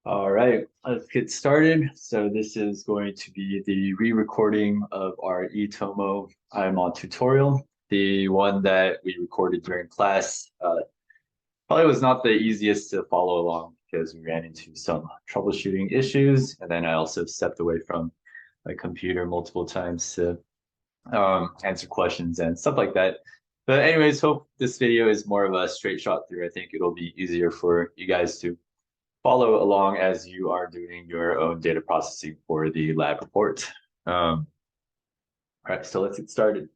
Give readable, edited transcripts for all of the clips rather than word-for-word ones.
All right, let's get started. So this is going to be the re-recording of our etomo IMOD tutorial, the one that we recorded during class. Probably was not the easiest to follow along because we ran into some troubleshooting issues, and then I also stepped away from my computer multiple times to answer questions and stuff like that. But anyways, hope this video is more of a straight shot through. I think it'll be easier for you guys to follow along as you are doing your own data processing for the lab report. All right, so let's get started.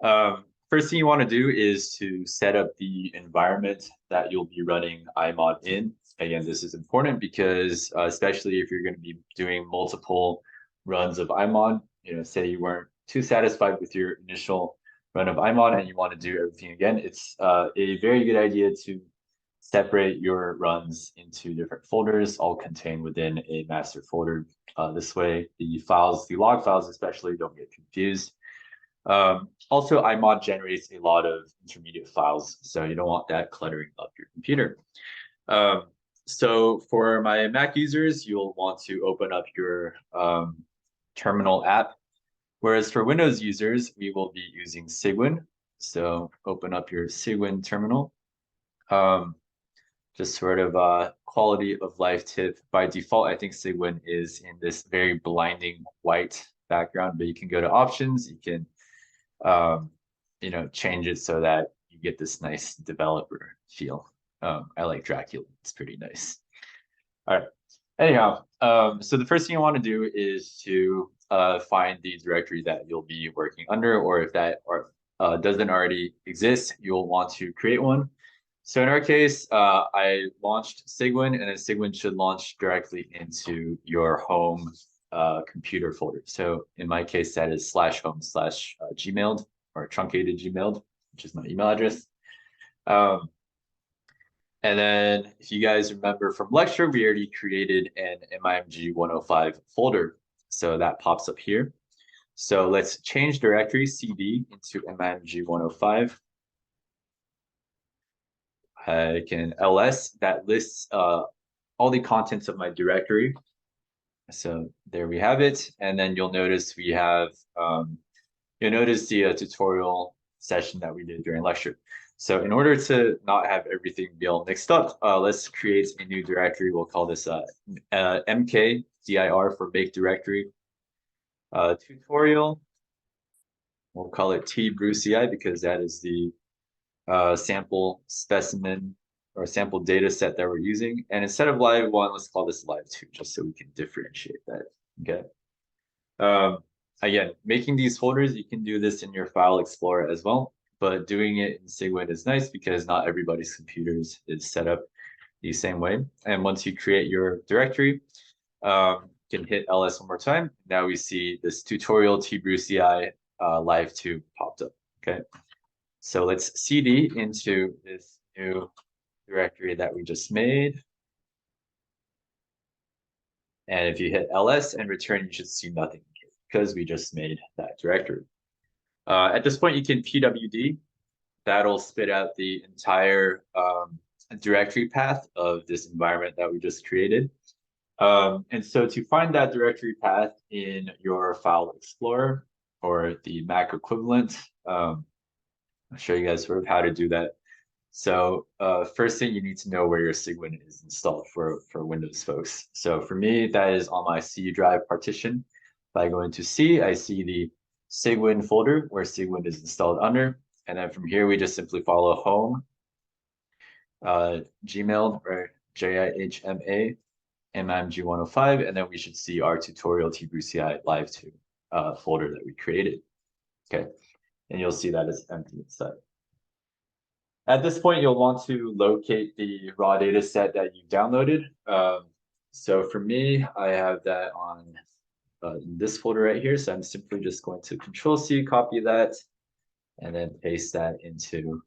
First thing you want to do is to set up the environment that you'll be running IMOD in. Again, this is important because especially if you're going to be doing multiple runs of IMOD, say you weren't too satisfied with your initial run of IMOD and you want to do everything again, it's a very good idea to separate your runs into different folders, all contained within a master folder. This way, the log files especially, don't get confused. Also, IMOD generates a lot of intermediate files, so you don't want that cluttering up your computer. So for my Mac users, you'll want to open up your terminal app, whereas for Windows users, we will be using Cygwin. So open up your Cygwin terminal. Just sort of a quality of life tip. By default, I think Cygwin is in this very blinding white background, but you can go to options. You can, change it so that you get this nice developer feel. I like Dracula. It's pretty nice. All right. Anyhow, so the first thing you want to do is to find the directory that you'll be working under, or if that doesn't already exist, you'll want to create one. So in our case, I launched Cygwin, and then Cygwin should launch directly into your home computer folder. So in my case, that is /home/gmailed or truncated gmailed, which is my email address. And then if you guys remember from lecture, we already created an MIMG105 folder. So that pops up here. So let's change directory cd into MIMG105. I can ls, that lists all the contents of my directory. So there we have it. And then you'll notice we have, you'll notice the tutorial session that we did during lecture. So in order to not have everything be all mixed up, let's create a new directory. We'll call this mkdir for make directory. Tutorial, we'll call it tbruci because that is the sample specimen or sample data set that we're using. And instead of live 1, let's call this live 2, just so we can differentiate that. Okay. Again, making these folders, you can do this in your file explorer as well, but doing it in Cygwin is nice because not everybody's computers is set up the same way. And once you create your directory, you can hit ls one more time. Now we see this tutorial tbruci live 2 popped up. Okay. So let's cd into this new directory that we just made. And if you hit ls and return, you should see nothing because we just made that directory. At this point, you can pwd. That'll spit out the entire directory path of this environment that we just created. And so to find that directory path in your file explorer or the Mac equivalent, I'll show you guys sort of how to do that. So first thing, you need to know where your Cygwin is installed for Windows folks. So for me, that is on my C drive partition. If I go into C, I see the Cygwin folder where Cygwin is installed under. And then from here, we just simply follow home, Gmail, or JIHMA, MIMG105, and then we should see our tutorial tbruci live 2 folder that we created. Okay. And you'll see that it's empty inside. At this point, you'll want to locate the raw data set that you downloaded. So for me, I have that on this folder right here. So I'm simply just going to Control-C, copy that, and then paste that into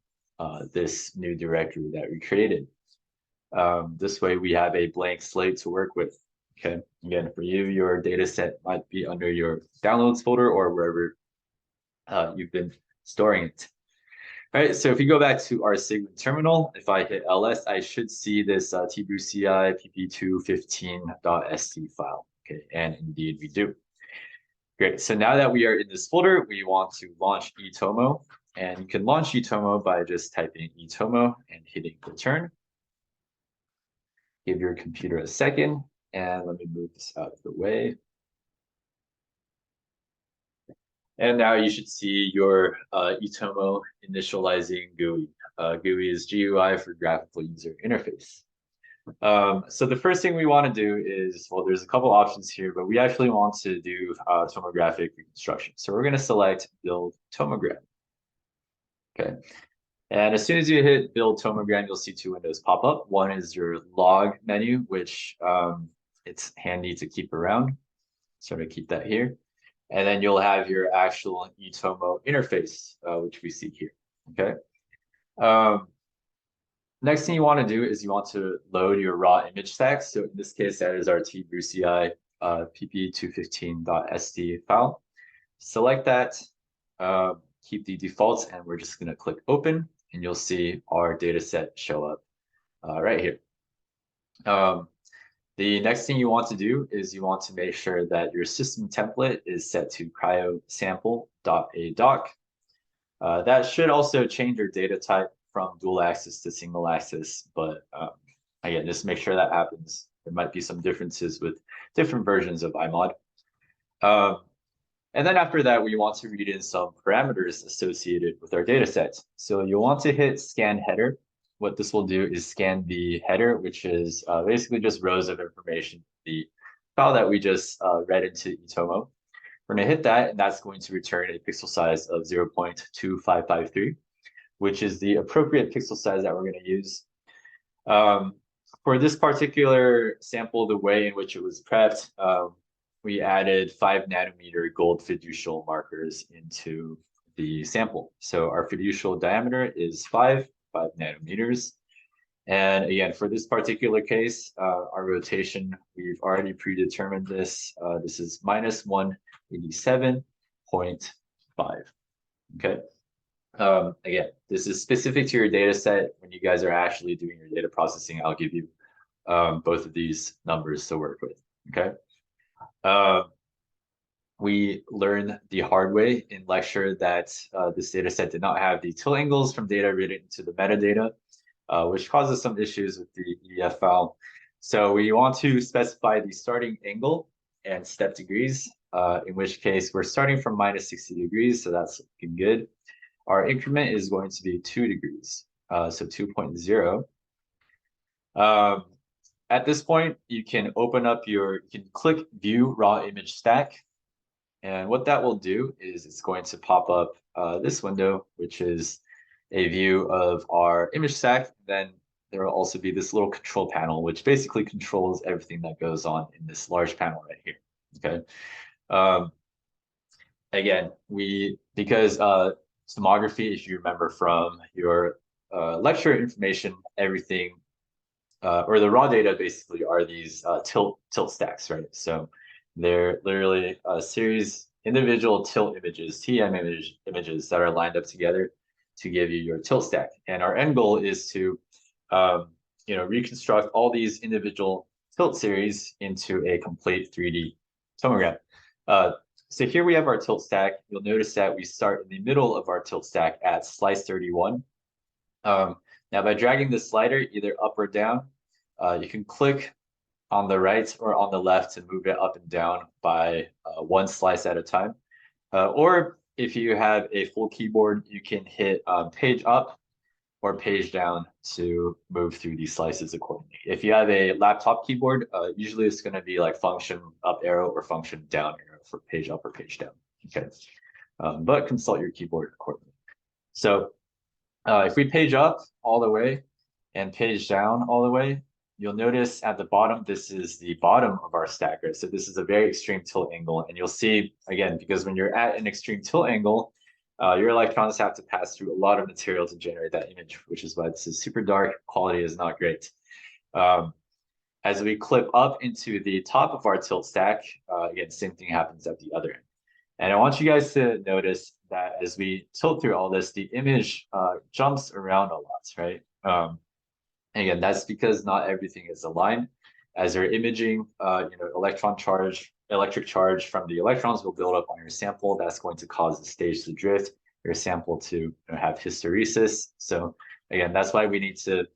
this new directory that we created. This way, we have a blank slate to work with. Okay. Again, for you, your data set might be under your downloads folder or wherever you've been storing it. All right, so if you go back to our Sigma terminal, if I hit ls, I should see this tbuci pp215.st file. Okay, and indeed we do. Great, so now that we are in this folder, we want to launch etomo. And you can launch etomo by just typing etomo and hitting return. Give your computer a second, and let me move this out of the way. And now you should see your etomo initializing GUI. GUI is GUI for Graphical User Interface. So the first thing we want to do is, well, there's a couple options here, but we actually want to do tomographic reconstruction. So we're going to select Build Tomogram. Okay. And as soon as you hit Build Tomogram, you'll see two windows pop up. One is your log menu, which it's handy to keep around. So I'm going to keep that here. And then you'll have your actual etomo interface, which we see here. Okay. Next thing you want to do is you want to load your raw image stack. So in this case, that is our tbuci pp215.st file. Select that, keep the defaults, and we're just going to click open, and you'll see our data set show up right here. The next thing you want to do is you want to make sure that your system template is set to cryosample.adoc. That should also change your data type from dual axis to single axis, but again, just make sure that happens. There might be some differences with different versions of IMOD. And then after that, we want to read in some parameters associated with our data set. So you'll want to hit scan header. What this will do is scan the header, which is basically just rows of information, the file that we just read into etomo. We're going to hit that, and that's going to return a pixel size of 0.2553, which is the appropriate pixel size that we're going to use. For this particular sample, the way in which it was prepped, we added 5 nanometer gold fiducial markers into the sample. So our fiducial diameter is 5 nanometers. And again, for this particular case, our rotation, we've already predetermined this. This is minus 187.5. Okay. Again, this is specific to your data set. When you guys are actually doing your data processing, I'll give you both of these numbers to work with. Okay. We learned the hard way in lecture that this data set did not have the tilt angles from data written into the metadata, which causes some issues with the EF file. So we want to specify the starting angle and step degrees, in which case we're starting from minus 60 degrees, so that's looking good. Our increment is going to be 2 degrees, so 2.0. At this point, you can open up you can click View Raw Image Stack. And what that will do is it's going to pop up this window, which is a view of our image stack. Then there will also be this little control panel, which basically controls everything that goes on in this large panel right here. Okay. Again, because tomography, if you remember from your lecture information, everything or the raw data basically are these tilt stacks, right? So they're literally a series individual tilt images, TM images that are lined up together to give you your tilt stack. And our end goal is to reconstruct all these individual tilt series into a complete 3D tomogram. So here we have our tilt stack. You'll notice that we start in the middle of our tilt stack at slice 31. Now by dragging the slider either up or down, you can click on the right or on the left to move it up and down by one slice at a time. Or if you have a full keyboard, you can hit page up or page down to move through these slices accordingly. If you have a laptop keyboard, usually it's going to be like function up arrow or function down arrow for page up or page down. Okay, but consult your keyboard accordingly. So if we page up all the way and page down all the way, you'll notice at the bottom, this is the bottom of our stack, right? So this is a very extreme tilt angle. And you'll see, again, because when you're at an extreme tilt angle, your electrons have to pass through a lot of material to generate that image, which is why this is super dark. Quality is not great. As we clip up into the top of our tilt stack, again, same thing happens at the other end. And I want you guys to notice that as we tilt through all this, the image jumps around a lot, right? And again, that's because not everything is aligned. As you're imaging, electric charge from the electrons will build up on your sample. That's going to cause the stage to drift, your sample to have hysteresis. So again, that's why we need to,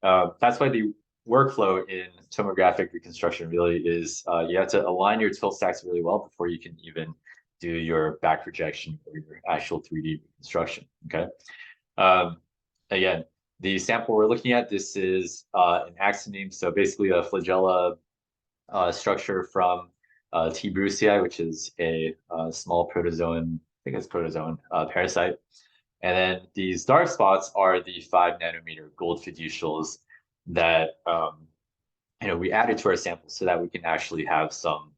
that's why the workflow in tomographic reconstruction really is you have to align your tilt stacks really well before you can even do your back projection or your actual 3D reconstruction, okay? Again, the sample we're looking at, this is an axoneme, so basically a flagella structure from T. brucei, which is a small protozoan, I think it's protozoan parasite. And then these dark spots are the 5 nanometer gold fiducials that we added to our sample so that we can actually have some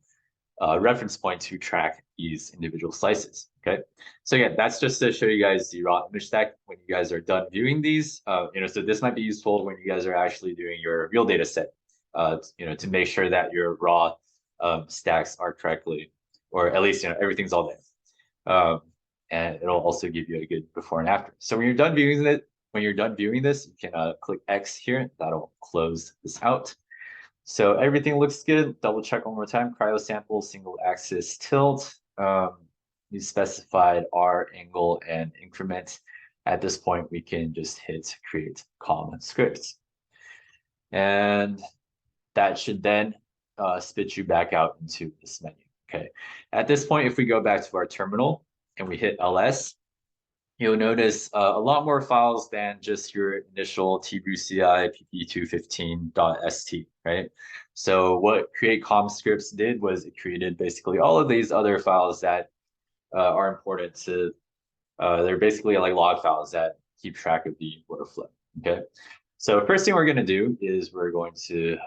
reference point to track these individual slices. Okay, so again, that's just to show you guys the raw image stack when you guys are done viewing these. So this might be useful when you guys are actually doing your real data set. To make sure that your raw stacks are correctly, or at least everything's all there. And it'll also give you a good before and after. So when you're done viewing this, you can click X here. That'll close this out. So everything looks good. Double check one more time. Cryo sample, single axis tilt. We specified our angle and increment. At this point, we can just hit create common scripts. And that should then spit you back out into this menu. Okay. At this point, if we go back to our terminal and we hit LS, you'll notice a lot more files than just your initial tbrucei pp215.st, right? So what create comm scripts did was it created basically all of these other files that are important to, they're basically like log files that keep track of the workflow, okay? So first thing we're gonna do is we're going to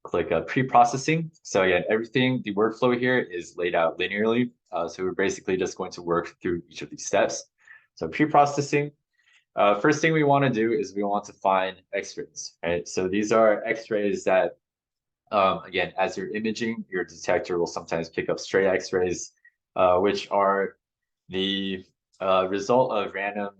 click pre-processing. So again, the workflow here is laid out linearly. So we're basically just going to work through each of these steps. So pre-processing, first thing we want to do is we want to find x-rays, right? So these are x-rays that, again, as you're imaging, your detector will sometimes pick up stray x-rays, which are the result of random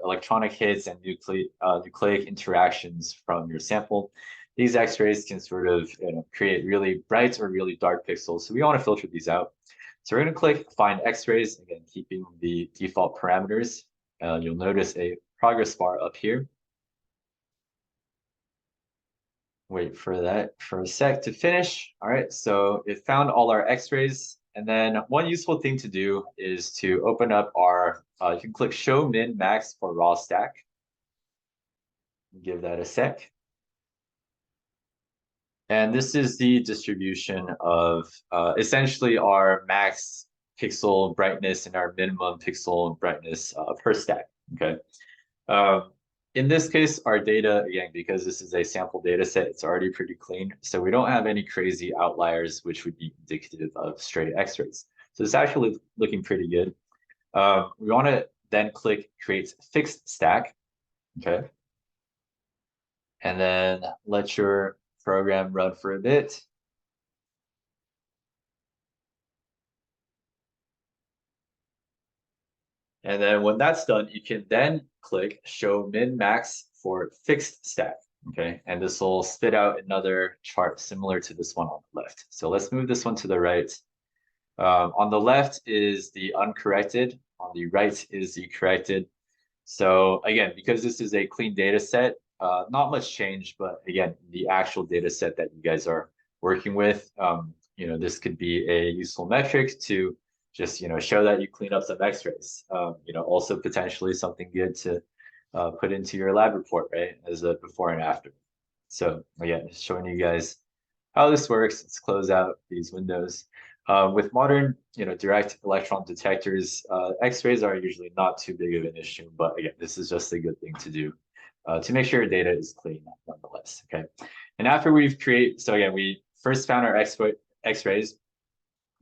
electronic hits and nucleic interactions from your sample. These x-rays can sort of create really bright or really dark pixels. So we want to filter these out. So we're going to click Find X-rays, again, keeping the default parameters. You'll notice a progress bar up here. Wait for that for a sec to finish. All right, so it found all our X-rays. And then one useful thing to do is to open up our, you can click Show Min Max for raw stack. Give that a sec. And this is the distribution of essentially our max pixel brightness and our minimum pixel brightness per stack, okay? In this case, our data, again, because this is a sample data set, it's already pretty clean. So we don't have any crazy outliers, which would be indicative of stray X-rays. So it's actually looking pretty good. We want to then click Create Fixed Stack, okay? And then let your program run for a bit. And then when that's done, you can then click Show Min Max for Fixed Stack, okay? And this will spit out another chart similar to this one on the left. So let's move this one to the right. On the left is the uncorrected. On the right is the corrected. So again, because this is a clean data set, not much change, but again, the actual data set that you guys are working with, this could be a useful metric to just, show that you clean up some x-rays. Also potentially something good to put into your lab report, right? As a before and after. So again, just showing you guys how this works. Let's close out these windows. With modern, direct electron detectors, X-rays are usually not too big of an issue, but again, this is just a good thing to do to make sure your data is clean nonetheless, okay? And after we've created, so again, we first found our X-rays,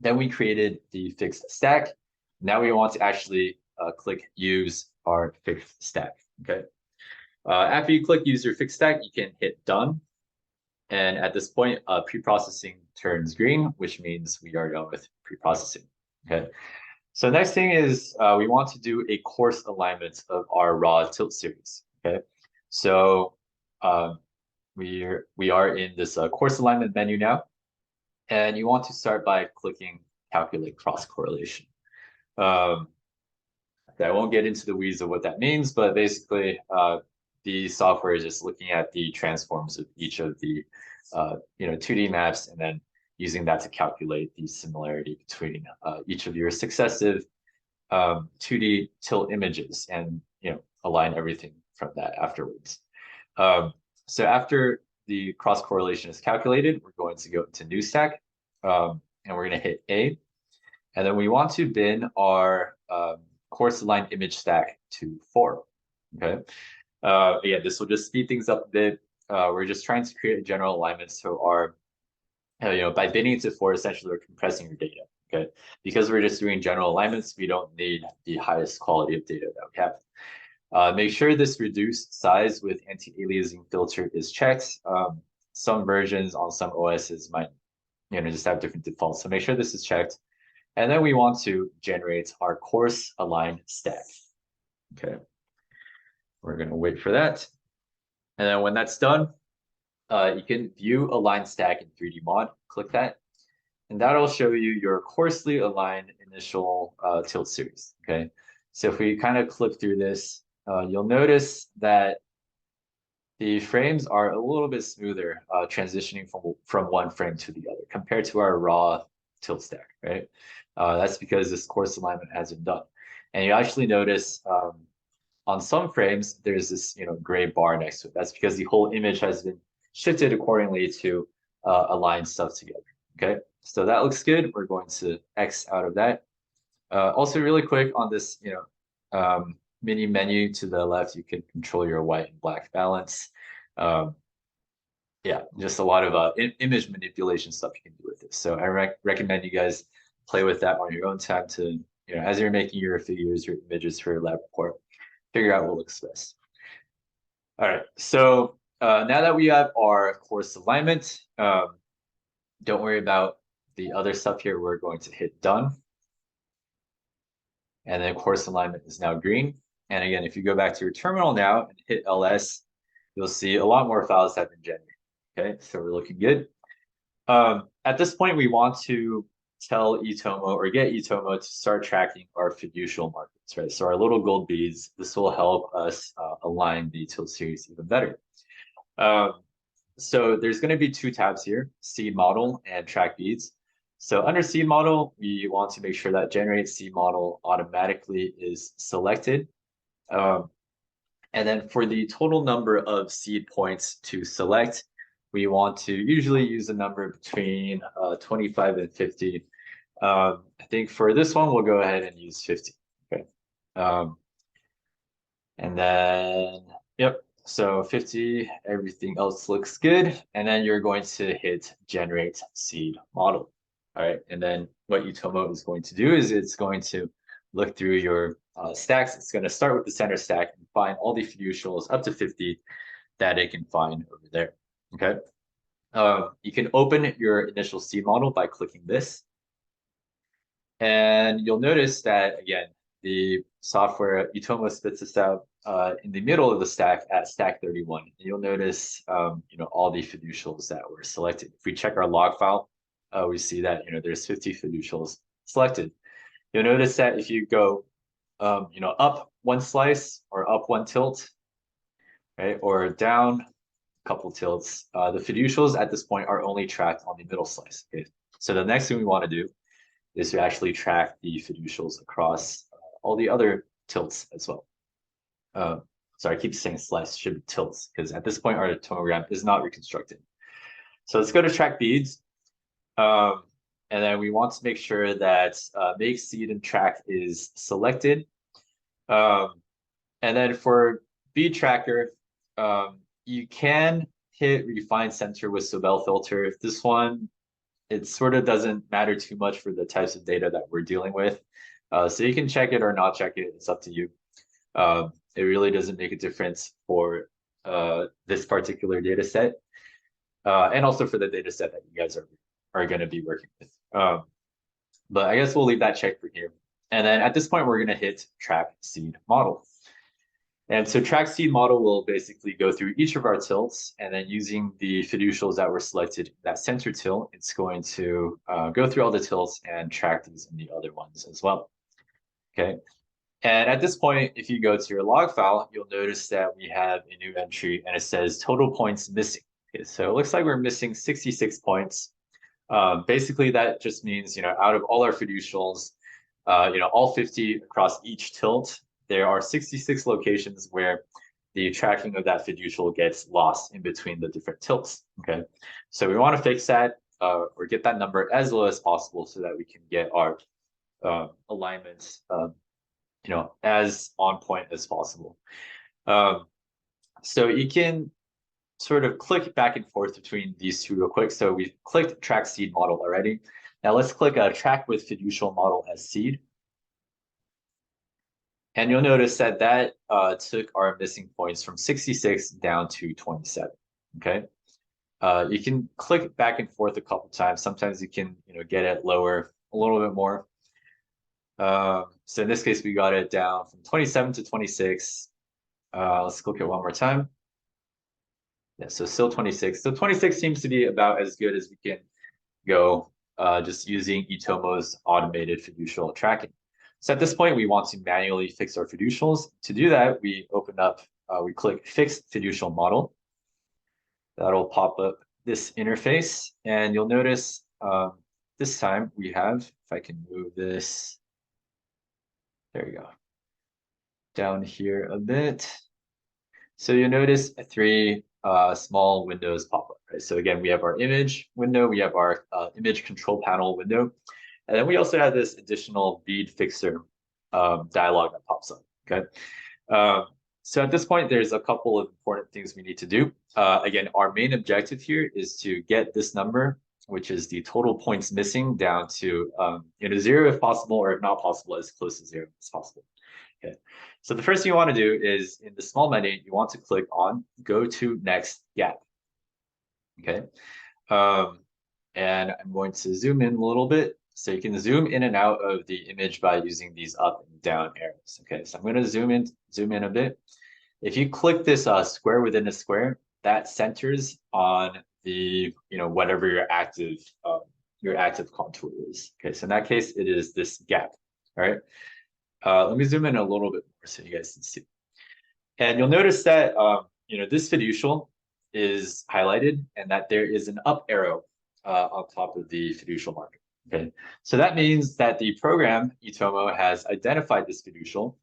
then we created the fixed stack. Now we want to actually click Use our fixed stack, okay? After you click Use your fixed stack, you can hit Done. And at this point, pre-processing turns green, which means we are done with pre-processing. Okay. So next thing is we want to do a coarse alignment of our raw tilt series. Okay. So we are in this coarse alignment menu now, and you want to start by clicking calculate cross correlation. I won't get into the weeds of what that means, but basically, the software is just looking at the transforms of each of the 2D maps, and then using that to calculate the similarity between each of your successive 2D tilt images, and align everything from that afterwards. So after the cross correlation is calculated, we're going to go into new stack, and we're going to hit A, and then we want to bin our coarse aligned image stack to 4. Okay. Yeah, this will just speed things up a bit. We're just trying to create a general alignment, so our by binning it to 4, essentially we're compressing your data. Okay, because we're just doing general alignments, we don't need the highest quality of data that we have. Make sure this reduce size with anti-aliasing filter is checked. Some versions on some OSs might just have different defaults, so make sure this is checked. And then we want to generate our coarse aligned stack. Okay, we're going to wait for that. And then when that's done, you can view align stack in 3D mod. Click that, and that'll show you your coarsely aligned initial tilt series. Okay, so if we kind of click through this, you'll notice that the frames are a little bit smoother, transitioning from one frame to the other compared to our raw tilt stack, right? That's because this coarse alignment has been done. And you actually notice on some frames, there's this gray bar next to it. That's because the whole image has been shifted accordingly to align stuff together. Okay, so that looks good. We're going to X out of that. Also, really quick on this, mini menu to the left, you can control your white and black balance. Yeah, just a lot of image manipulation stuff you can do with this. So I recommend you guys play with that on your own time to, as you're making your figures, your images for your lab report, figure out what looks best. All right, so now that we have our coarse alignment, don't worry about the other stuff here. We're going to hit done. And then coarse alignment is now green. And again, if you go back to your terminal now and hit LS, you'll see a lot more files have been generated. Okay, so we're looking good. At this point, we want to tell etomo or get etomo to start tracking our fiducial markers, right? So our little gold beads, this will help us align the tilt series even better. So there's going to be 2 tabs here, seed model and track beads. So under seed model, we want to make sure that generate seed model automatically is selected. And then for the total number of seed points to select, we want to usually use a number between 25 and 50. I think for this one, we'll go ahead and use 50. Okay. And then, yep. So 50, everything else looks good. And then you're going to hit generate seed model. All right. And then what etomo is going to do is it's going to look through your stacks. It's going to start with the center stack and find all the fiducials up to 50 that it can find over there. Okay. You can open your initial seed model by clicking this. And you'll notice that, again, the software etomo spits this out in the middle of the stack at stack 31. And you'll notice, all the fiducials that were selected. If we check our log file, we see that, there's 50 fiducials selected. You'll notice that if you go, up one slice or up one tilt, right, or down a couple tilts, the fiducials at this point are only tracked on the middle slice. Okay, so the next thing we want to do is to actually track the fiducials across all the other tilts as well. Sorry, I keep saying slice, should be tilts, because at this point our tomogram is not reconstructed. So let's go to track beads. And then we want to make sure that make seed and track is selected. And then for bead tracker, you can hit refine center with Sobel filter. This one, it sort of doesn't matter too much for the types of data that we're dealing with. So you can check it or not check it. It's up to you. It really doesn't make a difference for this particular data set, and also for the data set that you guys are going to be working with. but I guess we'll leave that check for here. And then at this point, we're going to hit track seed model. And so track seed model will basically go through each of our tilts, and then using the fiducials that were selected, that center tilt, it's going to go through all the tilts and track these in the other ones as well. Okay. And at this point, if you go to your log file, you'll notice that we have a new entry and it says total points missing. Okay, so it looks like we're missing 66 points. Basically, that just means, out of all our fiducials, all 50 across each tilt, there are 66 locations where the tracking of that fiducial gets lost in between the different tilts. Okay, so we want to fix that or get that number as low as possible so that we can get our alignments, as on point as possible. So you can sort of click back and forth between these two real quick. So we've clicked track seed model already. Now let's click a track with fiducial model as seed. And you'll notice that that took our missing points from 66 down to 27, okay? You can click back and forth a couple times. Sometimes you can, get it lower a little bit more. So in this case, we got it down from 27 to 26. Let's click it one more time. Yeah, so still 26. So 26 seems to be about as good as we can go just using Etomo's automated fiducial tracking. So at this point, we want to manually fix our fiducials. To do that, we open up, we click Fix Fiducial Model. That'll pop up this interface. And you'll notice this time we have, if I can move this, there you go, down here a bit. So you'll notice three small windows pop up, right? So again, we have our image window, we have our image control panel window, and then we also have this additional bead fixer dialog that pops up, okay? So at this point, there's a couple of important things we need to do. Again, our main objective here is to get this number, which is the total points missing, down to 0 if possible, or if not possible, as close to 0 as possible. Okay, so the first thing you want to do is in the small menu, you want to click on Go to Next Gap. Okay, and I'm going to zoom in a little bit. So you can zoom in and out of the image by using these up and down arrows. Okay, so I'm going to zoom in a bit. If you click this square within a square, that centers on the whatever your active contour is. Okay, so in that case, it is this gap. All right. Let me zoom in a little bit more so you guys can see. And you'll notice that this fiducial is highlighted and that there is an up arrow on top of the fiducial marker. Okay, so that means that the program etomo has identified this fiducial,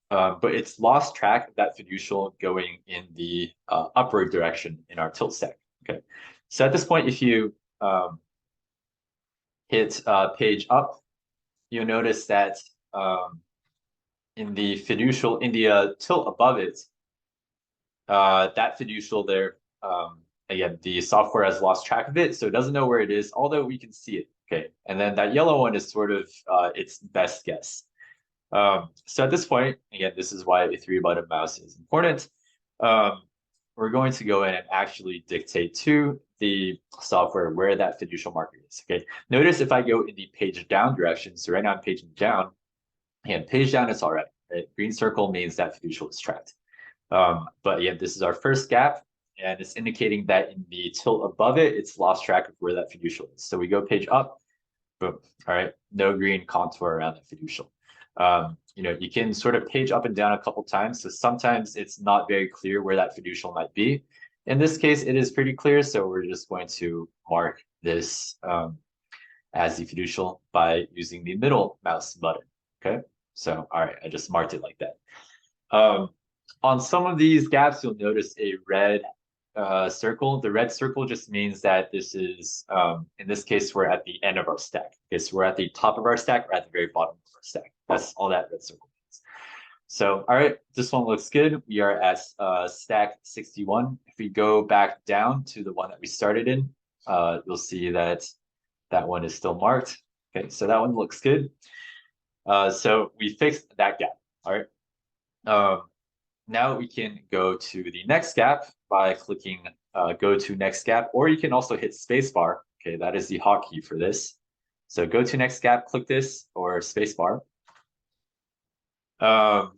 but it's lost track of that fiducial going in the upward direction in our tilt stack. Okay, so at this point, if you hit page up, you'll notice that in the fiducial, in the tilt above it, that fiducial there, again, the software has lost track of it, so it doesn't know where it is, although we can see it. Okay, and then that yellow one is sort of its best guess. So at this point, again, this is why a 3-button mouse is important. We're going to go in and actually dictate to the software where that fiducial marker is. Okay, notice if I go in the page down direction, so right now I'm paging down, and page down is all right. Right? Green circle means that fiducial is tracked. But yeah, this is our first gap, and it's indicating that in the tilt above it, it's lost track of where that fiducial is. So we go page up, boom. All right, no green contour around the fiducial. You can sort of page up and down a couple times, so sometimes it's not very clear where that fiducial might be. In this case, it is pretty clear, so we're just going to mark this as the fiducial by using the middle mouse button. Okay, so all right, I just marked it like that. On some of these gaps, you'll notice a red circle. The red circle just means that this is, in this case, we're at the end of our stack. Okay, so we're at the top of our stack, or at the very bottom of our stack. That's all that red circle means. So, all right, this one looks good. We are at stack 61. If we go back down to the one that we started in, you'll see that that one is still marked. Okay, so that one looks good. So we fixed that gap. All right. Now we can go to the next gap by clicking go to next gap, or you can also hit spacebar. Okay, that is the hotkey for this. So go to next gap, click this or spacebar. And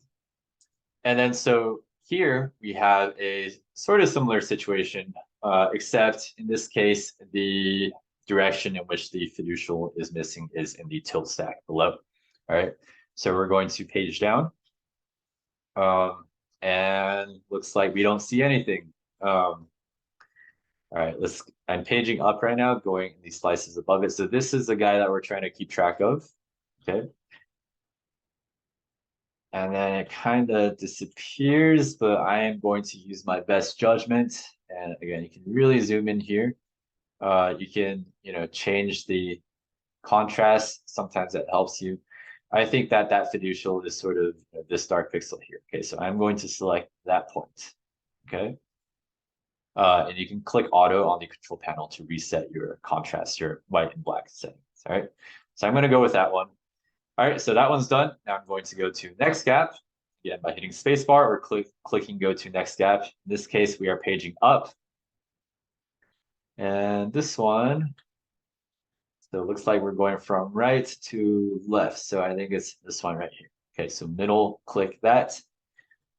then so here we have a sort of similar situation, except in this case, the direction in which the fiducial is missing is in the tilt stack below. All right, so we're going to page down. And looks like we don't see anything. All right, I'm paging up right now, going in these slices above it. So this is the guy that we're trying to keep track of, okay? And then it kind of disappears, but I am going to use my best judgment. And again, you can really zoom in here. You can, change the contrast. Sometimes that helps you. I think that fiducial is sort of this dark pixel here. Okay, so I'm going to select that point. Okay. And you can click auto on the control panel to reset your contrast, your white and black settings. All right. So I'm going to go with that one. All right, so that one's done. Now I'm going to go to next gap, again, by hitting spacebar or clicking go to next gap. In this case, we are paging up. And this one, so it looks like we're going from right to left. So I think it's this one right here. Okay, so middle, click that.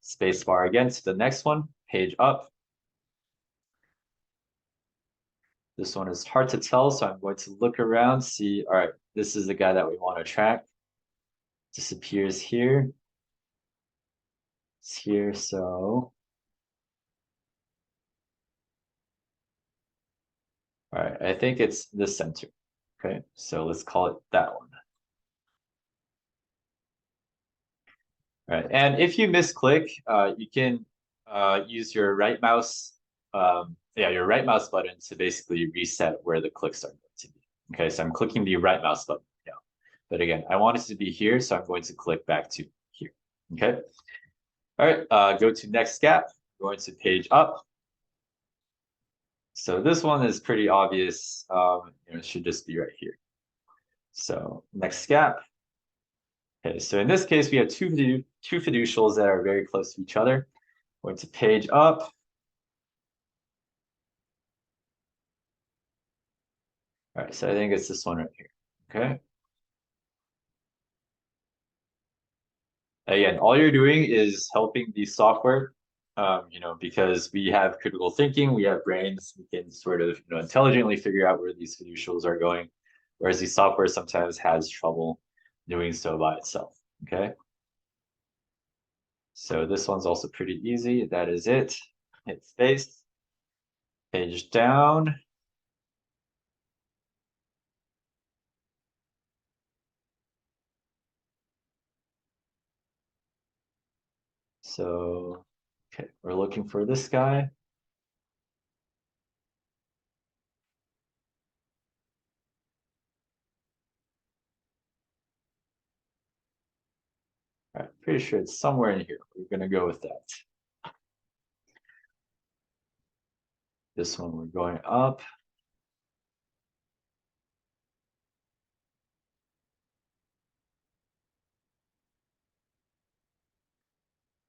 Spacebar again to the next one, page up. This one is hard to tell, so I'm going to look around, see, all right, this is the guy that we want to track. Disappears here. It's here, so. All right, I think it's the center. Okay, so let's call it that one. All right, and if you misclick, you can use your right mouse, your right mouse button to basically reset where the clicks are going to be. Okay, so I'm clicking the right mouse button now. But again, I want it to be here, so I'm going to click back to here. Okay. All right, go to next gap, going to page up. So this one is pretty obvious. It should just be right here. So next gap. Okay, so in this case, we have two fiducials that are very close to each other. Going to page up. All right, so I think it's this one right here. Okay. Again, all you're doing is helping the software, because we have critical thinking, we have brains, we can sort of intelligently figure out where these fiducials are going, whereas the software sometimes has trouble doing so by itself. Okay. So this one's also pretty easy. That is it. Hit space, page down. So, okay, we're looking for this guy. All right, pretty sure it's somewhere in here. We're gonna go with that. This one we're going up.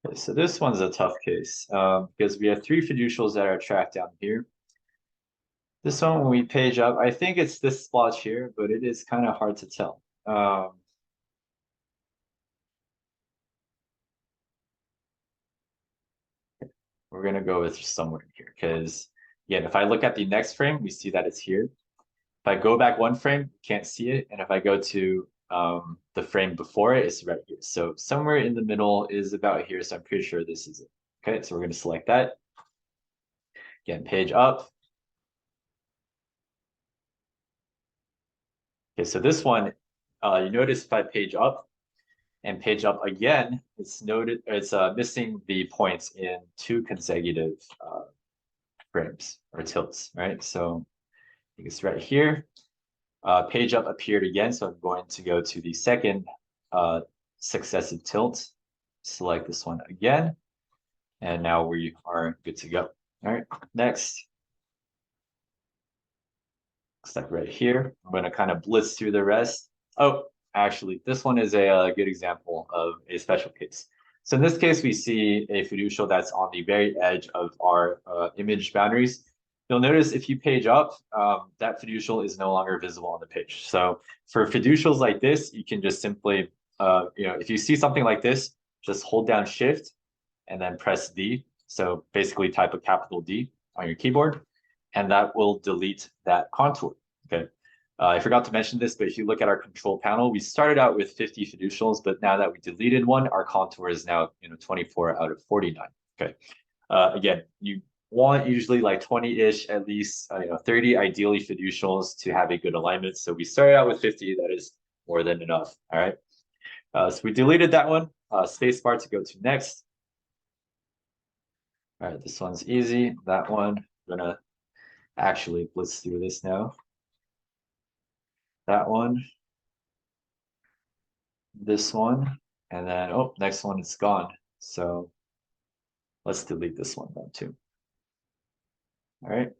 Okay, so this one's a tough case because we have three fiducials that are tracked down here. This one, when we page up, I think it's this spot here, but it is kind of hard to tell. We're gonna go with somewhere in here because, again, if I look at the next frame, we see that it's here. If I go back one frame, can't see it, and if I go to the frame before it, it's right here. So somewhere in the middle is about here. So I'm pretty sure this is it. Okay, so we're gonna select that. Again, page up. Okay, so this one, you notice if I page up and page up again, it's missing the points in two consecutive frames or tilts, right? So I think it's right here. Page up appeared again, so I'm going to go to the second successive tilt, select this one again, and now we are good to go. All right, next. Looks like right here. I'm going to kind of blitz through the rest. Oh, actually, this one is a good example of a special case. So in this case, we see a fiducial that's on the very edge of our image boundaries. you'll notice if you page up, that fiducial is no longer visible on the page. So for fiducials like this, you can just simply, if you see something like this, just hold down Shift and then press D. So basically type a capital D on your keyboard, and that will delete that contour. Okay. I forgot to mention this, but if you look at our control panel, we started out with 50 fiducials, but now that we deleted one, our contour is now 24 out of 49. Okay. Again, you want usually like 20-ish, at least 30 ideally fiducials to have a good alignment. So we started out with 50. That is more than enough. All right. So we deleted that one. Space bar to go to next. All right, this one's easy. That one, I'm gonna actually blitz through this now. That one, this one, and then next one is gone. So let's delete this one then too. All right.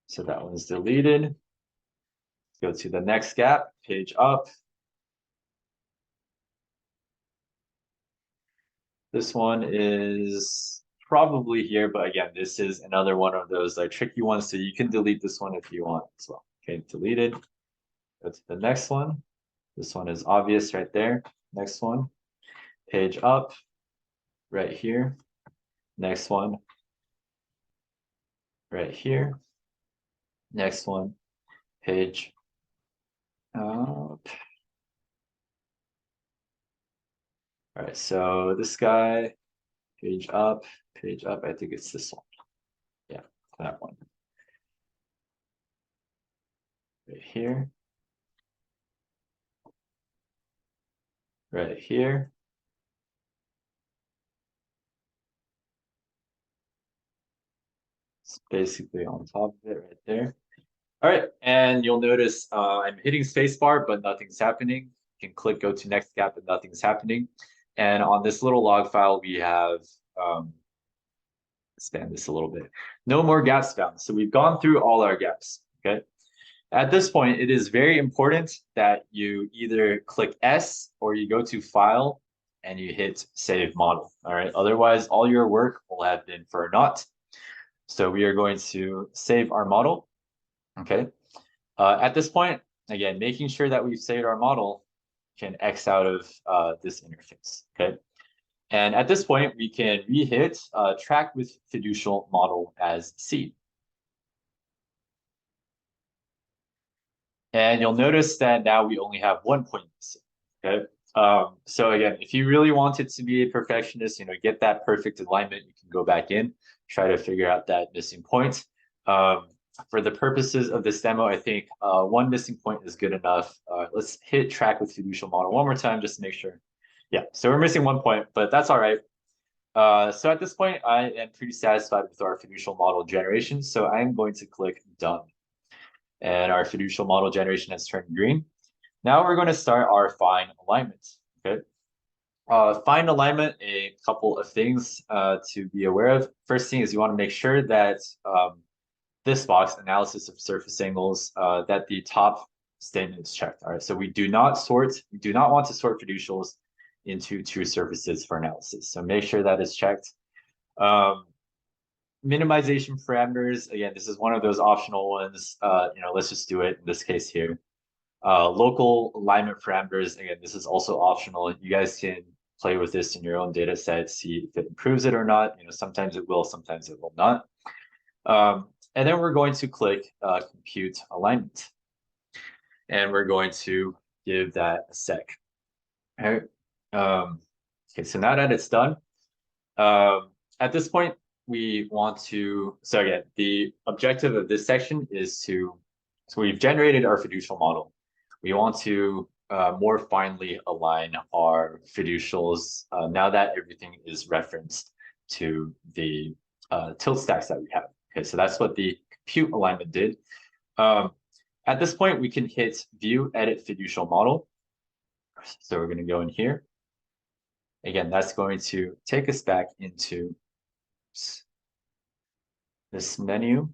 So that one's deleted. Go to the next gap, page up. This one is probably here, but again, this is another one of those like tricky ones. So you can delete this one if you want as well. Okay, deleted. Go to the next one. This one is obvious right there. Next one, page up, right here. Next one, right here. Next one, page up. All right, so this guy, page up. I think it's this one. Yeah, that one. Right here. Right here. It's basically on top of it right there. All right, and you'll notice I'm hitting spacebar, but nothing's happening. You can click go to next gap, but nothing's happening. And on this little log file, we have expand this a little bit. No more gaps found. So we've gone through all our gaps. Okay. At this point, it is very important that you either click S or you go to File and you hit Save Model. All right. Otherwise, all your work will have been for naught. So we are going to save our model. Okay. At this point, again, making sure that we've saved our model can X out of this interface. Okay. And at this point, we can re-hit track with fiducial model as C. And you'll notice that now we only have 1 point missing. Okay. So again, if you really wanted to be a perfectionist, get that perfect alignment, you can go back in, try to figure out that missing point. For the purposes of this demo, I think 1 missing point is good enough. Let's hit track with fiducial model one more time just to make sure. Yeah, so we're missing 1 point, but that's all right. So at this point, I am pretty satisfied with our fiducial model generation. So I'm going to click done. And our fiducial model generation has turned green. Now we're going to start our fine alignment. Okay. Fine alignment, a couple of things to be aware of. First thing is you want to make sure that this box, analysis of surface angles, that the top statement is checked. All right. So we do not want to sort fiducials into two surfaces for analysis. So make sure that is checked. Minimization parameters, again, this is one of those optional ones. Let's just do it in this case here. Local alignment parameters, again, this is also optional. You guys can play with this in your own data set, see if it improves it or not. Sometimes it will, sometimes it will not. And then we're going to click compute alignment. And we're going to give that a sec. All right. Okay, so now that it's done, at this point, we want to, so again, the objective of this section is so we've generated our fiducial model. We want to more finely align our fiducials now that everything is referenced to the tilt stacks that we have. Okay, so that's what the compute alignment did. At this point, we can hit View, Edit Fiducial Model. So we're going to go in here. Again, that's going to take us back into this menu.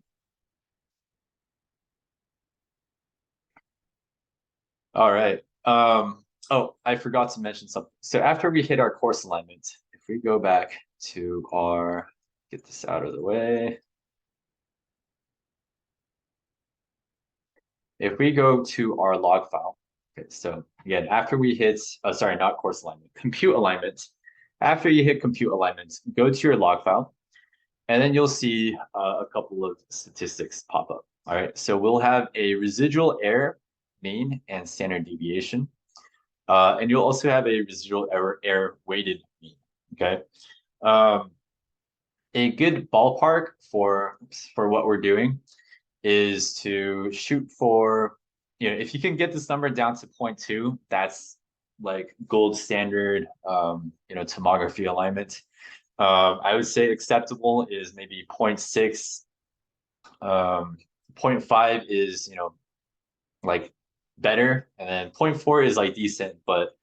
All right. Oh, I forgot to mention something. So after we hit our course alignment, if we go back to get this out of the way. if we go to our log file, okay, so again, after we hit, sorry, not course alignment, compute alignment. After you hit compute alignment, go to your log file, and then you'll see a couple of statistics pop up. All right, so we'll have a residual error, mean, and standard deviation. And you'll also have a residual error weighted mean, okay? A good ballpark for what we're doing is to shoot for, if you can get this number down to 0.2, that's like gold standard, tomography alignment. I would say acceptable is maybe 0.6. 0.5 is, like better, and then 0.4 is like decent, but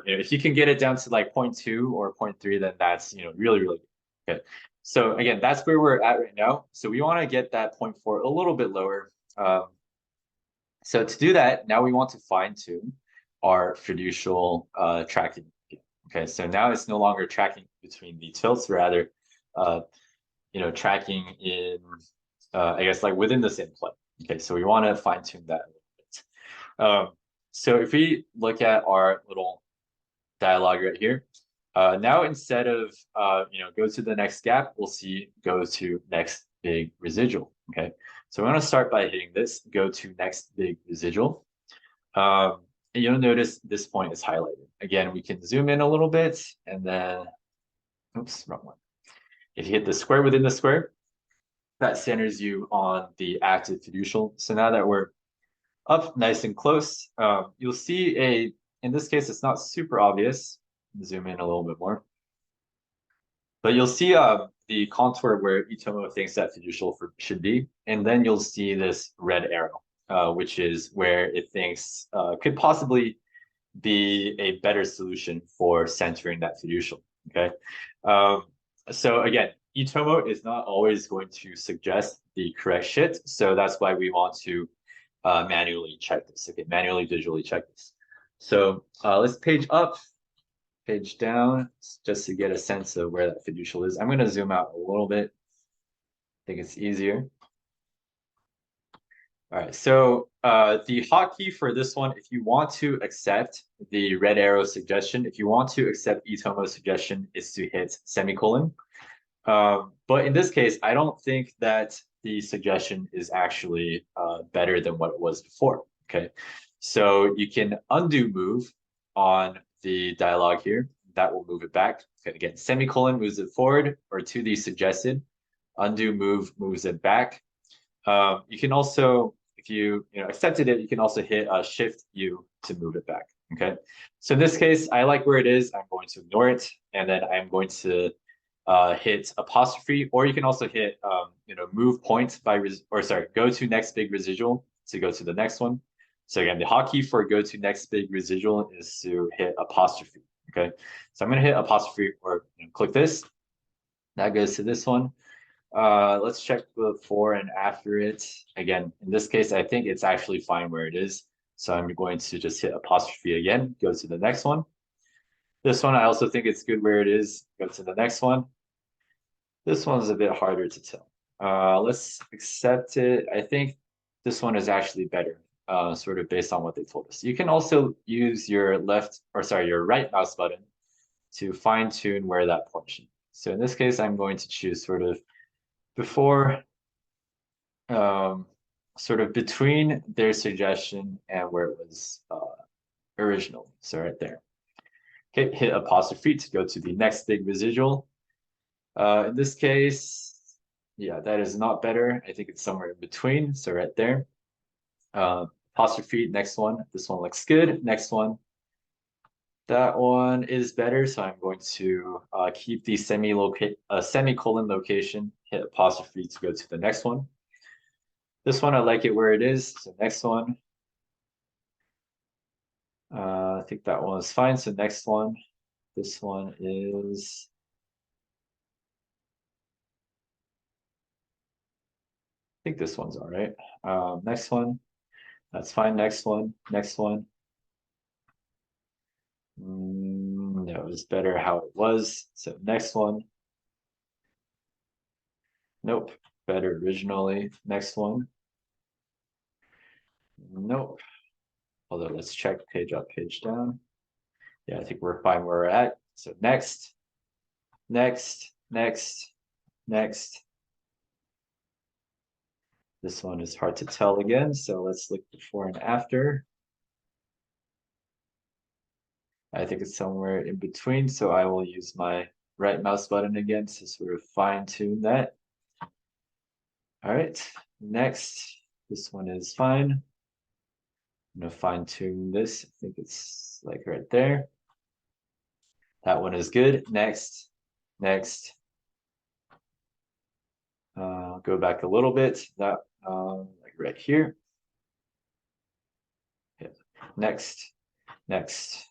if you can get it down to like 0.2 or 0.3, then that's, really, really good. So again, that's where we're at right now. So we want to get that 0.4 a little bit lower. So to do that, now we want to fine tune our fiducial tracking. Okay, so now it's no longer tracking between the tilts, rather, tracking in, I guess, like within the same plane. Okay, so we want to fine tune that a little bit. So if we look at our little dialog right here, now instead of go to the next gap, we'll see go to next big residual. Okay, so we're going to start by hitting this, go to next big residual. And you'll notice this point is highlighted. Again, we can zoom in a little bit, and then, oops, wrong one. If you hit the square within the square, that centers you on the active fiducial. So now that we're up nice and close, you'll see in this case, it's not super obvious. Zoom in a little bit more. But you'll see the contour where etomo thinks that fiducial should be, and then you'll see this red arrow, which is where it thinks could possibly be a better solution for centering that fiducial. Okay, so again, etomo is not always going to suggest the correct shit, so that's why we want to manually check this. Okay, manually visually check this. So let's page up, page down, just to get a sense of where that fiducial is. I'm going to zoom out a little bit. I think it's easier. All right, so the hotkey for this one, if you want to accept the red arrow suggestion, if you want to accept etomo's suggestion, is to hit semicolon. But in this case, I don't think that the suggestion is actually better than what it was before. Okay, so you can undo move on the dialog here. That will move it back. Okay, again, semicolon moves it forward or to the suggested. Undo move moves it back. You can also, if you accepted it, you can also hit Shift U to move it back. Okay, so in this case, I like where it is. I'm going to ignore it, and then I'm going to hit apostrophe, or you can also hit move point by go to next big residual to go to the next one. So again, the hotkey for go to next big residual is to hit apostrophe. Okay, so I'm going to hit apostrophe or click this. That goes to this one. Let's check before and after it. Again, in this case, I think it's actually fine where it is. So I'm going to just hit apostrophe again, go to the next one. This one, I also think it's good where it is. Go to the next one. This one's a bit harder to tell. Let's accept it. I think this one is actually better, sort of based on what they told us. You can also use your your right mouse button to fine tune where that point should be. So in this case, I'm going to choose sort of before, sort of between their suggestion and where it was originally. So right there. Okay, hit apostrophe to go to the next big residual. In this case, yeah, that is not better. I think it's somewhere in between. So right there. Apostrophe, next one. This one looks good. Next one. That one is better. So I'm going to keep the semicolon location, hit apostrophe to go to the next one. This one, I like it where it is. So next one. I think that one is fine. So next one. This one is. I think this one's all right. Next one. That's fine. Next one. Next one. No, it's better how it was. So next one. Nope. Better originally. Next one. Nope. Although let's check page up, page down. Yeah, I think we're fine where we're at. So next, next, next, next. This one is hard to tell again, so let's look before and after. I think it's somewhere in between, so I will use my right mouse button again to sort of fine tune that. All right, next, this one is fine. I'm gonna fine tune this. I think it's like right there. That one is good. Next, next. Go back a little bit. That like right here. Yeah. Next, next.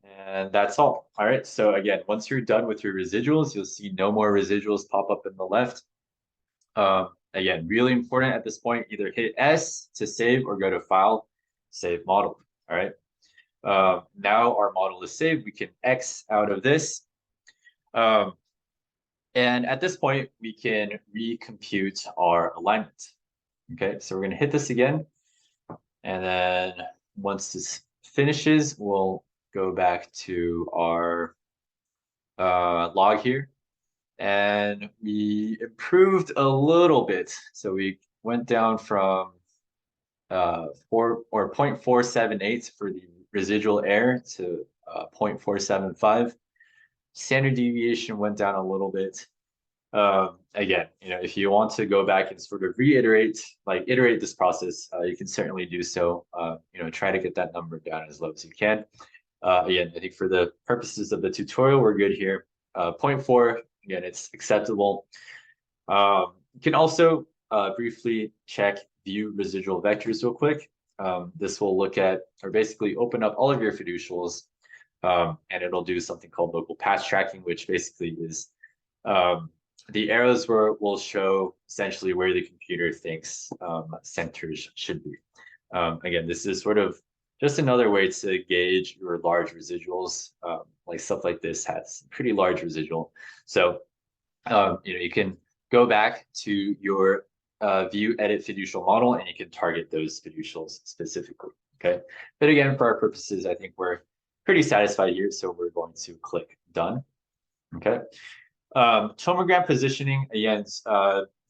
And that's all. All right. So again, once you're done with your residuals, you'll see no more residuals pop up in the left. Again, really important at this point, either hit S to save or go to File, Save Model. All right. Now our model is saved. We can X out of this. And at this point, we can recompute our alignment. Okay, so we're going to hit this again. And then once this finishes, we'll go back to our log here. And we improved a little bit. So we went down from 0.478 for the residual error to 0.475. Standard deviation went down a little bit. Again, if you want to go back and sort of iterate this process, you can certainly do so. Try to get that number down as low as you can. Again, I think for the purposes of the tutorial, we're good here. 0.4, again, it's acceptable. You can also briefly check view residual vectors real quick. This will look at, or basically open up all of your fiducials, and it'll do something called local patch tracking, which basically is the arrows will show essentially where the computer thinks centers should be. Again, this is sort of just another way to gauge your large residuals. Like stuff like this has pretty large residual. So, you can go back to your view edit fiducial model and you can target those fiducials specifically. Okay. But again, for our purposes, I think we're pretty satisfied here. So we're going to click done. Okay. Tomogram positioning, again,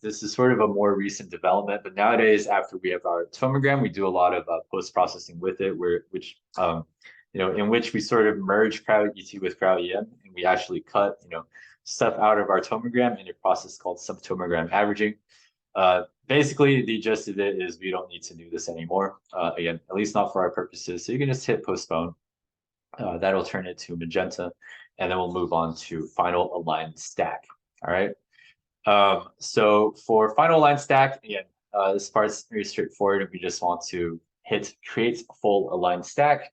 this is sort of a more recent development, but nowadays, after we have our tomogram, we do a lot of post-processing with it, in which we sort of merge CryoET with CryoEM, and we actually cut, stuff out of our tomogram in a process called sub-tomogram averaging. Basically, the gist of it is we don't need to do this anymore. Again, at least not for our purposes. So you can just hit postpone. That'll turn it to magenta, and then we'll move on to final align stack. All right. So for final align stack, again, this part's very straightforward. We just want to hit create full align stack.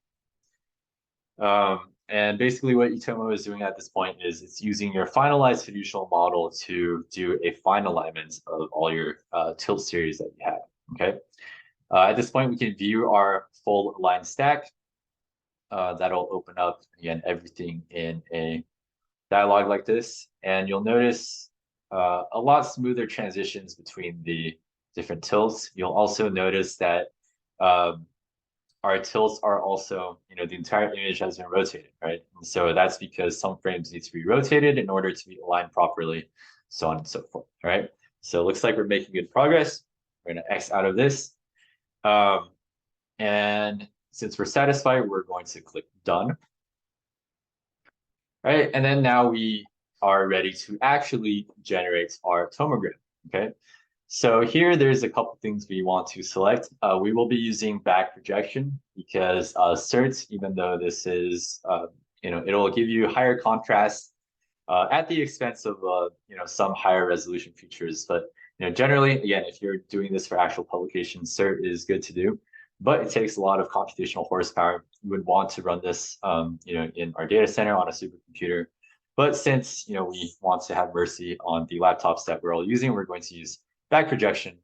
And basically what etomo is doing at this point is it's using your finalized fiducial model to do a fine alignment of all your tilt series that you have. Okay. At this point, we can view our full align stack. That'll open up, again, everything in a dialog like this. And you'll notice a lot smoother transitions between the different tilts. You'll also notice that our tilts are also, the entire image has been rotated, right? And so that's because some frames need to be rotated in order to be aligned properly, so on and so forth, all right? So it looks like we're making good progress. We're going to X out of this. And since we're satisfied, we're going to click done. Right, and then now we are ready to actually generate our tomogram, okay? So here, there's a couple things we want to select. We will be using back projection because CERT, even though this is, it'll give you higher contrast at the expense of, some higher resolution features. But, generally, again, if you're doing this for actual publication, CERT is good to do, but it takes a lot of computational horsepower. You would want to run this, in our data center on a supercomputer. But since, we want to have mercy on the laptops that we're all using, we're going to use back projection.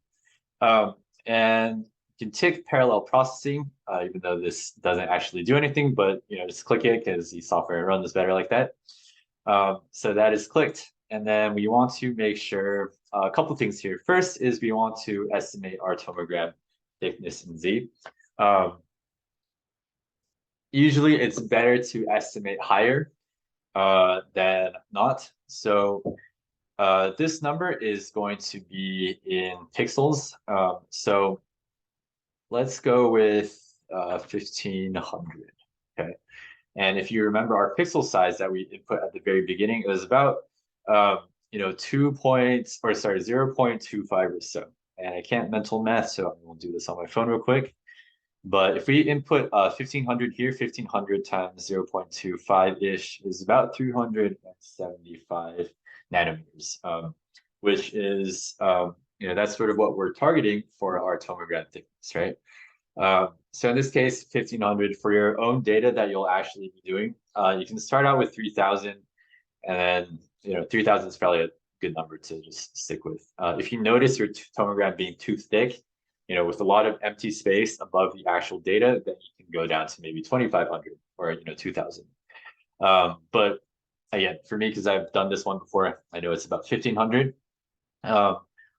And you can tick parallel processing, even though this doesn't actually do anything, but just click it because the software runs better like that. So that is clicked. and then we want to make sure a couple things here. First is we want to estimate our tomogram thickness in Z. Usually it's better to estimate higher than not. So this number is going to be in pixels. So let's go with 1500. Okay. And if you remember our pixel size that we input at the very beginning, it was about 0.25 or so. And I can't mental math, so I will do this on my phone real quick. But if we input 1500 here, 1500 times 0.25-ish is about 375 nanometers, which is, that's sort of what we're targeting for our tomogram thickness, right? So in this case, 1500 for your own data that you'll actually be doing. You can start out with 3000, and then 3000 is probably a good number to just stick with. If you notice your tomogram being too thick, with a lot of empty space above the actual data, then you can go down to maybe 2500 or 2000. But again, for me, because I've done this one before, I know it's about 1500.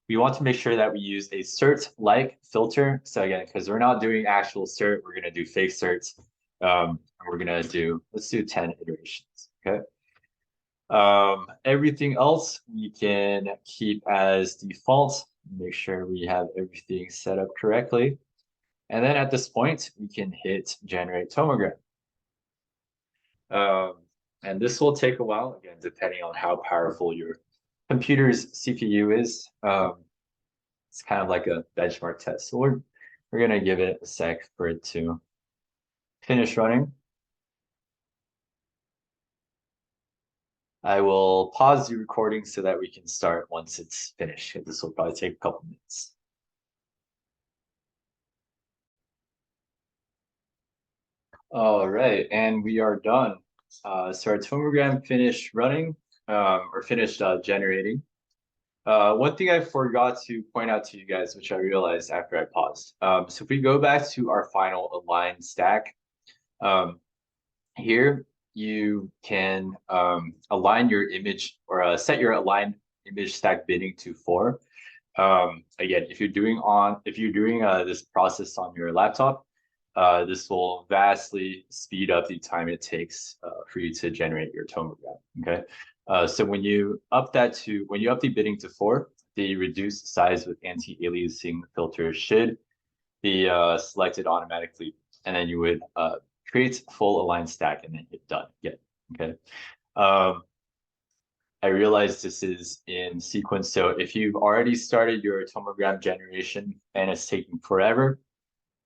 We want to make sure that we use a cert-like filter. So again, because we're not doing actual cert, we're going to do fake certs. And we're going to do, let's do 10 iterations, okay? Everything else we can keep as default. Make sure we have everything set up correctly. And then at this point, we can hit generate tomogram. And this will take a while, again, depending on how powerful your computer's CPU is. It's kind of like a benchmark test. So we're going to give it a sec for it to finish running. I will pause the recording so that we can start once it's finished. This will probably take a couple minutes. All right, and we are done. So our tomogram finished running, or finished generating. One thing I forgot to point out to you guys, which I realized after I paused. So if we go back to our final align stack, here you can align your image or set your align image stack bidding to 4. Again, if you're doing this process on your laptop, this will vastly speed up the time it takes for you to generate your tomogram. Okay, so when you up the bidding to 4, the reduced size with anti-aliasing filter should be selected automatically, and then you would create full align stack and then hit done again. Okay. I realize this is in sequence, so if you've already started your tomogram generation and it's taking forever,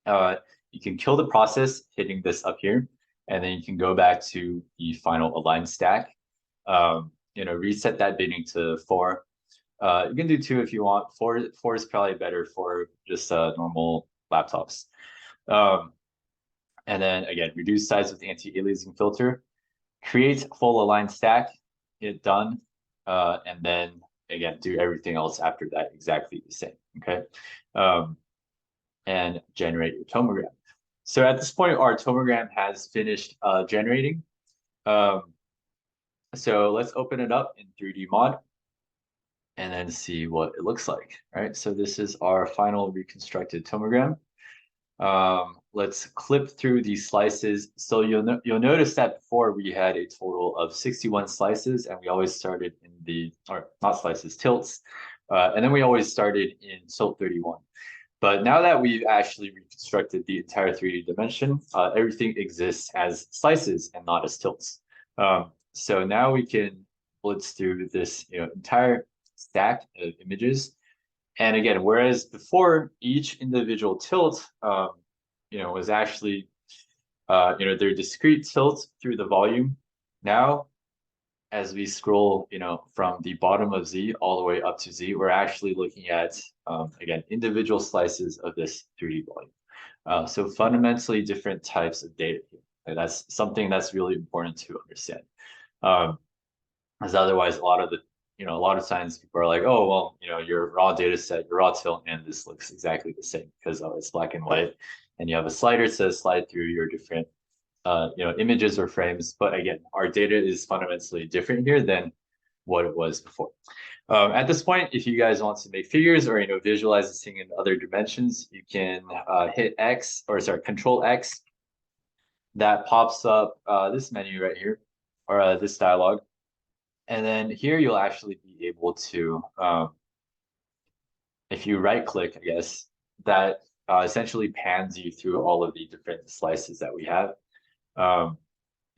you can kill the process hitting this up here, and then you can go back to the final align stack. Reset that bidding to 4. You can do 2 if you want. 4 is probably better for just normal laptops. And then again, reduce size with anti-aliasing filter, create full align stack, hit done, and then again, do everything else after that exactly the same, okay? And generate your tomogram. So at this point, our tomogram has finished generating. So let's open it up in 3D mod and then see what it looks like, right? So this is our final reconstructed tomogram. Let's clip through these slices. So you'll notice that before we had a total of 61 slices, and we always started in tilts. And then we always started in tilt 31. But now that we've actually reconstructed the entire 3D dimension, everything exists as slices and not as tilts. So now we can blitz through this entire stack of images. And again, whereas before each individual tilt, was actually, their discrete tilt through the volume. Now, as we scroll, from the bottom of Z all the way up to Z, we're actually looking at, again, individual slices of this 3D volume. So fundamentally different types of data here. And that's something that's really important to understand. As otherwise, a lot of times people are like, oh, well, your raw data set, your raw tilt, and this looks exactly the same because it's black and white, and you have a slider to slide through your different, images or frames. But again, our data is fundamentally different here than what it was before. At this point, if you guys want to make figures or visualize this thing in other dimensions, you can hit X, or sorry, Control X. That pops up this menu right here, or this dialog. And then here you'll actually be able to, if you right click, I guess, that essentially pans you through all of the different slices that we have.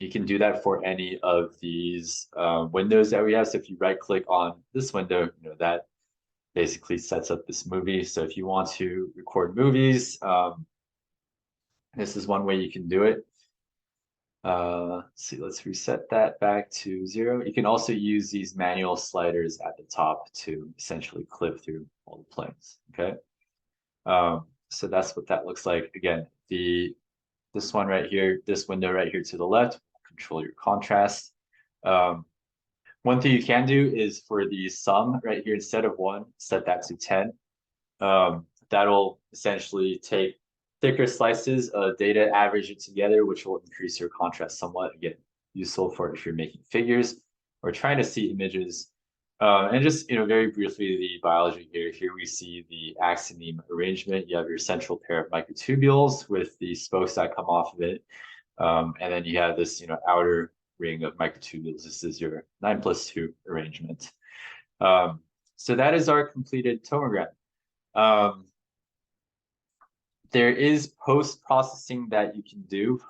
You can do that for any of these windows that we have. So if you right click on this window, that basically sets up this movie. So if you want to record movies, this is one way you can do it. Let's see, let's reset that back to 0. You can also use these manual sliders at the top to essentially clip through all the planes. Okay. So that's what that looks like. Again, this one right here, this window right here to the left, control your contrast. One thing you can do is for the sum right here, instead of 1, set that to 10. That'll essentially take thicker slices of data, average it together, which will increase your contrast somewhat. Again, useful for if you're making figures or trying to see images. And just very briefly, the biology here. Here we see the axoneme arrangement. You have your central pair of microtubules with the spokes that come off of it, and then you have this outer ring of microtubules. This is your 9+2 arrangement. So that is our completed tomogram. There is post-processing that you can do,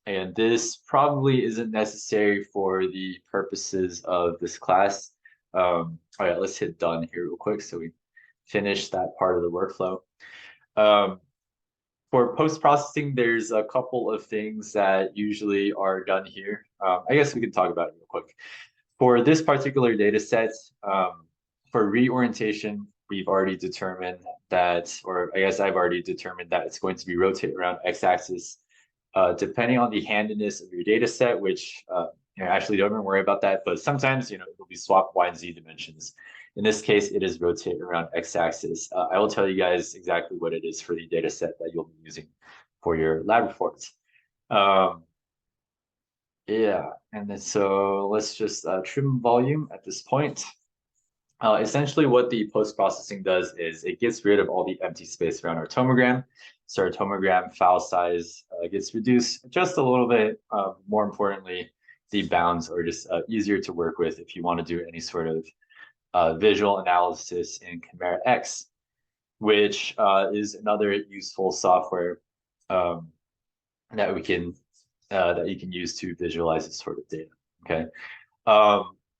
and this probably isn't necessary for the purposes of this class. All right, let's hit done here real quick so we finish that part of the workflow. For post-processing, there's a couple of things that usually are done here. I guess we can talk about it real quick. For this particular data set, for reorientation, we've already determined that, or I guess I've already determined that it's going to be rotate around x-axis. Depending on the handedness of your data set, which actually don't even worry about that, but sometimes it'll be swap y and z dimensions. In this case, it is rotate around x-axis. I will tell you guys exactly what it is for the data set that you'll be using for your lab reports. Yeah, and then so let's just trim volume at this point. Essentially what the post-processing does is it gets rid of all the empty space around our tomogram. So our tomogram file size gets reduced just a little bit. More importantly, the bounds are just easier to work with if you want to do any sort of visual analysis in Chimera X, which is another useful software that you can use to visualize this sort of data. Okay.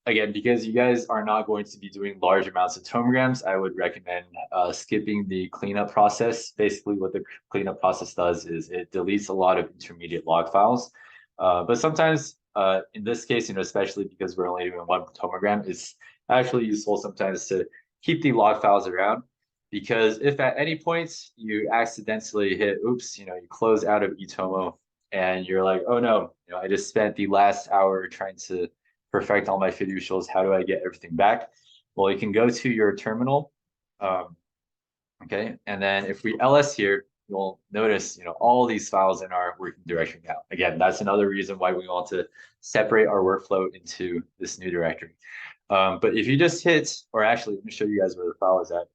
Again, because you guys are not going to be doing large amounts of tomograms, I would recommend skipping the cleanup process. Basically, what the cleanup process does is it deletes a lot of intermediate log files. But sometimes, in this case, especially because we're only doing one tomogram, it's actually useful sometimes to keep the log files around. Because if at any point you accidentally hit, oops, you close out of etomo and you're like, oh no, I just spent the last hour trying to perfect all my fiducials. How do I get everything back? Well, you can go to your terminal. Okay, and then if we ls here, you'll notice all these files in our working directory now. Again, that's another reason why we want to separate our workflow into this new directory. But if you just hit, or actually, let me show you guys where the file is at.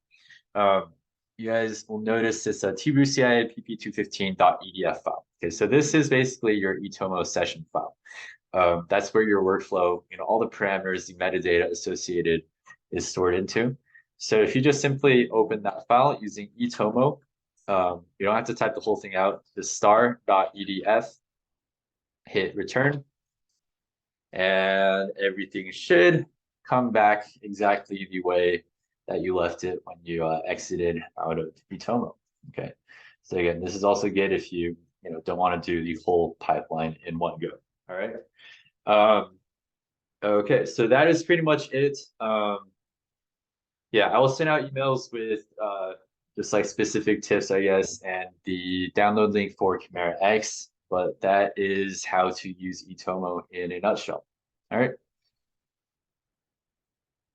You guys will notice this tbruci pp215.edf file. Okay, so this is basically your etomo session file. That's where your workflow, all the parameters, the metadata associated is stored into. So if you just simply open that file using etomo, you don't have to type the whole thing out, the star.edf, hit return, and everything should come back exactly the way that you left it when you exited out of etomo. Okay, so again, this is also good if you don't want to do the whole pipeline in one go. All right. Okay, so that is pretty much it. Yeah, I will send out emails with just like specific tips, I guess, and the download link for Chimera X, but that is how to use etomo in a nutshell. All right.